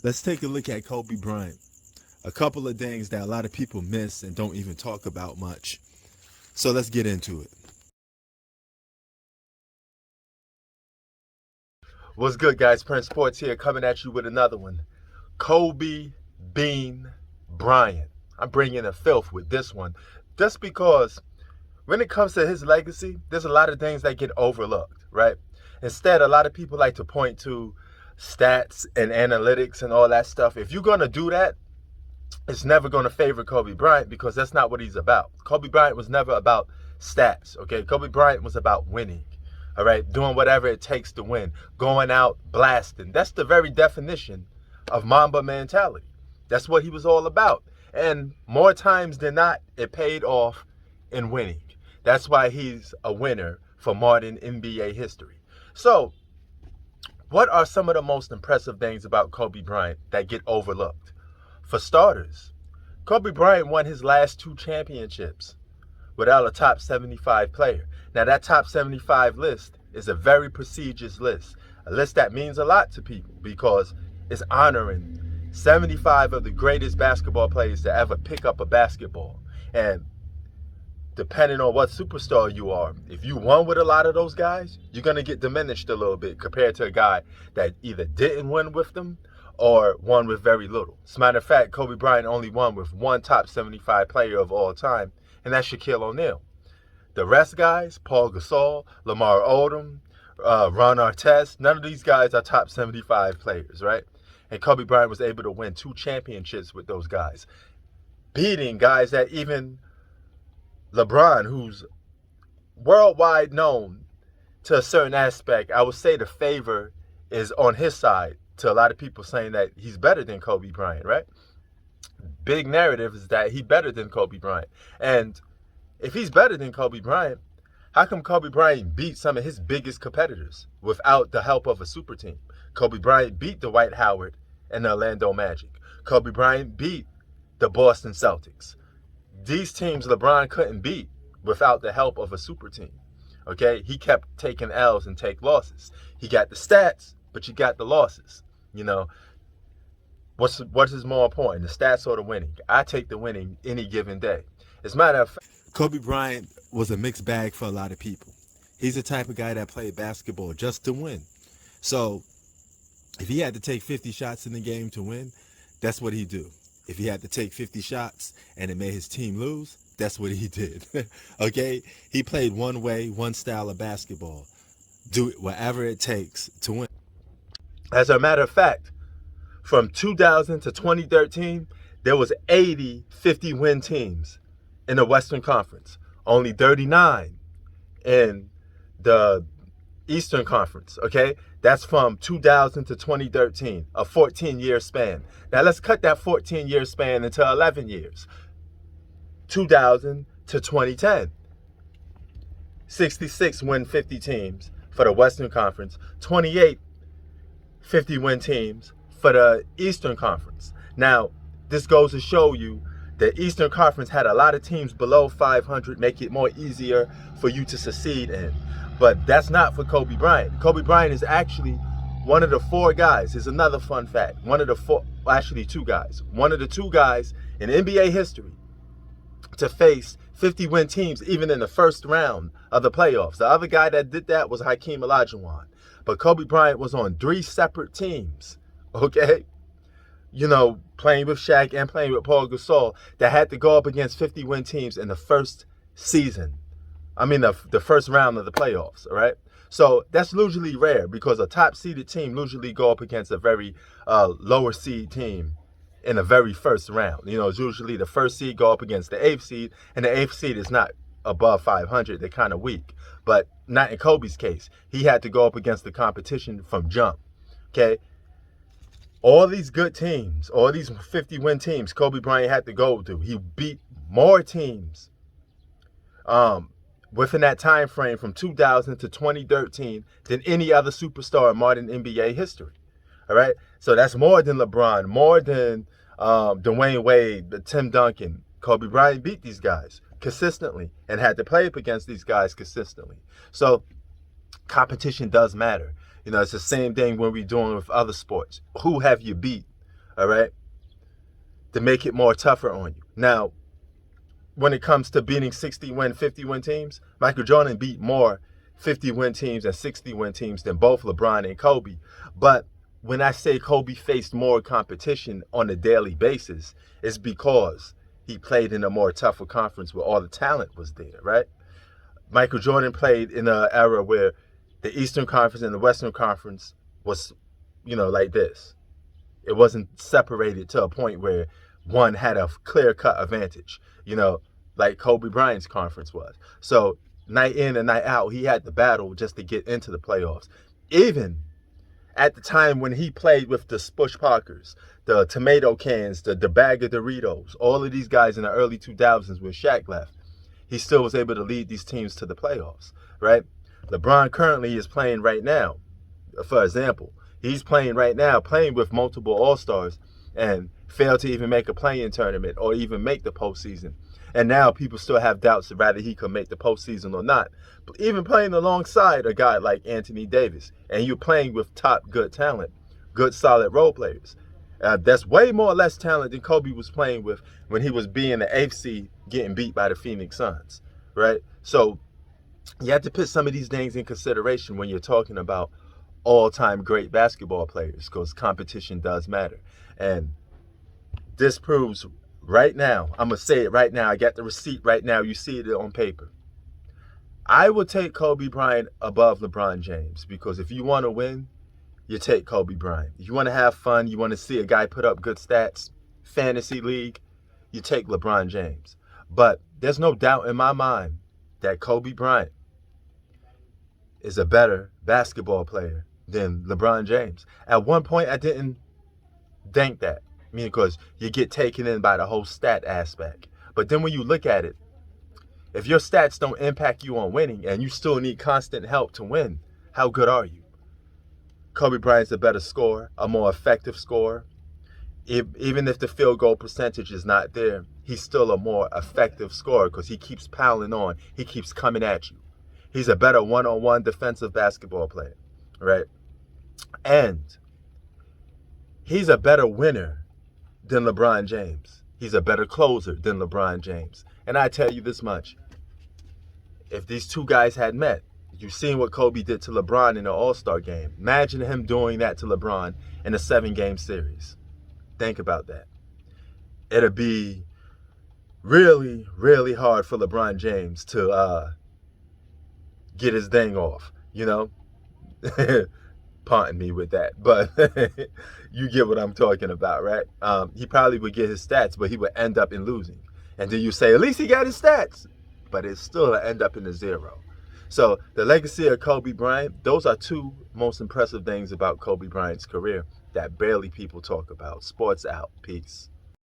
Let's take a look at Kobe Bryant. A couple of things that a lot of people miss and don't even talk about much. So let's get into it. What's good, guys? Prince Sports here, coming at you with another one. Kobe Bean Bryant. I'm bringing the filth with this one just because when it comes to his legacy, there's a lot of things that get overlooked, right? Instead, a lot of people like to point to stats and analytics and all that stuff. If you're going to do that, it's never going to favor Kobe Bryant because that's not what he's about. Kobe Bryant was never about stats, okay? Kobe Bryant was about winning, all right? Doing whatever it takes to win, going out blasting. That's the very definition of Mamba mentality. That's what he was all about. And more times than not, it paid off in winning. That's why he's a winner for modern NBA history. So, what are some of the most impressive things about Kobe Bryant that get overlooked? For starters, Kobe Bryant won his last 2 championships without a top 75 player. Now, that top 75 list is a very prestigious list, a list that means a lot to people because it's honoring 75 of the greatest basketball players to ever pick up a basketball. And depending on what superstar you are, if you won with a lot of those guys, you're going to get diminished a little bit compared to a guy that either didn't win with them or won with very little. As a matter of fact, Kobe Bryant only won with 1 top 75 player of all time, and that's Shaquille O'Neal. The rest guys, Paul Gasol, Lamar Odom, Ron Artest, none of these guys are top 75 players, right? And Kobe Bryant was able to win 2 championships with those guys, beating guys that even LeBron, who's worldwide known to a certain aspect, I would say the favor is on his side to a lot of people saying that he's better than Kobe Bryant, right? Big narrative is that he's better than Kobe Bryant. And if he's better than Kobe Bryant, how come Kobe Bryant beat some of his biggest competitors without the help of a super team? Kobe Bryant beat the Dwight Howard and the Orlando Magic. Kobe Bryant beat the Boston Celtics. These teams LeBron couldn't beat without the help of a super team. Okay? He kept taking L's and take losses. He got the stats, but you got the losses. You know, what is more important, the stats or the winning? I take the winning any given day. As a matter of fact, Kobe Bryant was a mixed bag for a lot of people. He's the type of guy that played basketball just to win. So if he had to take 50 shots in the game to win, that's what he'd do. If he had to take 50 shots and it made his team lose, that's what he did. Okay? He played one way, one style of basketball. Do it whatever it takes to win. As a matter of fact, from 2000 to 2013, there was 80 50-win teams in the Western Conference. Only 39 in the Eastern Conference, okay? That's from 2000 to 2013, a 14-year span. Now let's cut that 14-year span into 11 years. 2000 to 2010. 66 win 50 teams for the Western Conference, 28 50-win teams for the Eastern Conference. Now, this goes to show you the Eastern Conference had a lot of teams below 500, make it more easier for you to succeed in. But that's not for Kobe Bryant. Kobe Bryant is actually one of the 4 guys. Here's another fun fact. One of the 4, actually 2 guys. One of the 2 guys in NBA history to face 50-win teams even in the first round of the playoffs. The other guy that did that was Hakeem Olajuwon. But Kobe Bryant was on 3 separate teams, okay? You know, playing with Shaq and playing with Paul Gasol that had to go up against 50-win teams in the first season. The first round of the playoffs, all right? So that's usually rare because a top-seeded team usually go up against a very lower seed team in the very first round. You know, it's usually the first seed go up against the 8th seed, and the 8th seed is not above 500. They're kind of weak. But not in Kobe's case. He had to go up against the competition from jump, okay? All these good teams, all these 50-win teams Kobe Bryant had to go to, he beat more teams within that time frame from 2000 to 2013 than any other superstar in modern NBA history. All right? So that's more than LeBron, more than Dwayne Wade, Tim Duncan. Kobe Bryant beat these guys consistently and had to play up against these guys consistently. So competition does matter. You know, it's the same thing when we're doing with other sports. Who have you beat all right, to make it more tougher on you. Now, when it comes to beating 60-win, 50-win teams, Michael Jordan beat more 50-win teams and 60-win teams than both LeBron and Kobe. But when I say Kobe faced more competition on a daily basis, it's because he played in a more tougher conference where all the talent was there, right? Michael Jordan played in an era where the Eastern Conference and the Western Conference was, like this. It wasn't separated to a point where one had a clear-cut advantage, like Kobe Bryant's conference was. So night in and night out, he had to battle just to get into the playoffs. Even at the time when he played with the Spush Parkers, the tomato cans, the bag of Doritos, all of these guys in the early 2000s when Shaq left, he still was able to lead these teams to the playoffs, right? LeBron currently is playing right now. For example, he's playing right now, playing with multiple All-Stars, and failed to even make a play-in tournament or even make the postseason. And now people still have doubts of whether he could make the postseason or not. But even playing alongside a guy like Anthony Davis, and you're playing with top good talent, good solid role players. That's way more or less talent than Kobe was playing with when he was being the eighth seed, getting beat by the Phoenix Suns, right? So you have to put some of these things in consideration when you're talking about all-time great basketball players, because competition does matter. And this proves right now, I'm going to say it right now, I got the receipt right now, you see it on paper. I would take Kobe Bryant above LeBron James, because if you want to win, you take Kobe Bryant. If you want to have fun, you want to see a guy put up good stats, fantasy league, you take LeBron James. But there's no doubt in my mind that Kobe Bryant is a better basketball player than LeBron James. At one point, I didn't think that. Because you get taken in by the whole stat aspect. But then when you look at it, if your stats don't impact you on winning and you still need constant help to win, how good are you? Kobe Bryant's a better scorer, a more effective scorer. Even if the field goal percentage is not there, he's still a more effective scorer because he keeps piling on. He keeps coming at you. He's a better one-on-one defensive basketball player, right? And he's a better winner than LeBron James. He's a better closer than LeBron James. And I tell you this much. If these two guys had met, you've seen what Kobe did to LeBron in the All-Star game. Imagine him doing that to LeBron in a 7-game series. Think about that. It'll be really, really hard for LeBron James to get his thing off, Pardon me with that, but you get what I'm talking about, right? He probably would get his stats, but he would end up in losing. And then you say, at least he got his stats, but it's still end up in a zero. So the legacy of Kobe Bryant, those are two most impressive things about Kobe Bryant's career that barely people talk about. Sports out. Peace.